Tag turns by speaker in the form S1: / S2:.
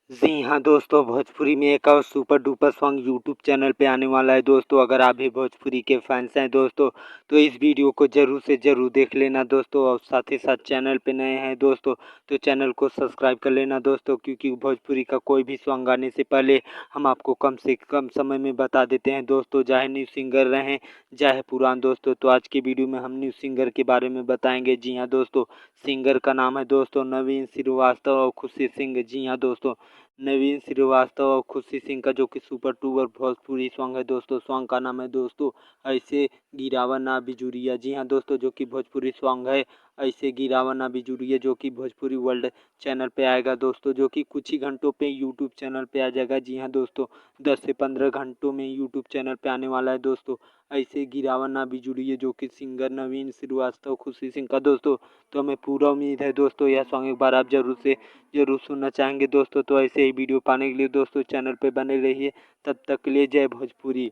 S1: जी हाँ दोस्तों, भोजपुरी में एक और super duper song YouTube channel पे आने वाला है दोस्तों। अगर आप भी भोजपुरी के फैंस हैं दोस्तों, तो इस वीडियो को ज़रूर से ज़रूर देख लेना दोस्तों। और साथ ही साथ चैनल पे नए हैं दोस्तों, तो चैनल को सब्सक्राइब कर लेना दोस्तों, क्योंकि भोजपुरी का कोई भी सॉन्ग आने से पहले हम आपको कम से कम समय में बता देते हैं दोस्तों, चाहे न्यू सिंगर रहें चाहे पुरान दोस्तों। तो आज की वीडियो में हम न्यू सिंगर के बारे में बताएंगे। जी हाँ दोस्तों, सिंगर का नाम है दोस्तों नवीन श्रीवास्तव और खुशी सिंह। जी हाँ दोस्तों, नवीन श्रीवास्तव और खुशी सिंह का जो कि सुपर डुपर भोजपुरी सॉन्ग है दोस्तों। सॉन्ग का नाम है दोस्तों ऐसे गिरावा ना बिजुरिया। जी हाँ दोस्तों, जो कि भोजपुरी सॉन्ग है ऐसे गिरावा ना बिजुरिया, जो कि भोजपुरी वर्ल्ड चैनल पे आएगा दोस्तों, जो कि कुछ ही घंटों पे यूट्यूब चैनल पे आ जाएगा। जी हाँ दोस्तों, 10 से 15 घंटों में यूट्यूब चैनल पे आने वाला है दोस्तों ऐसे गिरावा ना बिजुरिया, जो कि सिंगर नवीन श्रीवास्तव खुशी सिंह का दोस्तों। तो हमें पूरा उम्मीद है दोस्तों यह सॉन्ग एक बार आप ज़रूर सुनना चाहेंगे दोस्तों। तो ऐसे ही वीडियो पाने के लिए दोस्तों चैनल पे बने रहिए। तब तक के लिए जय भोजपुरी।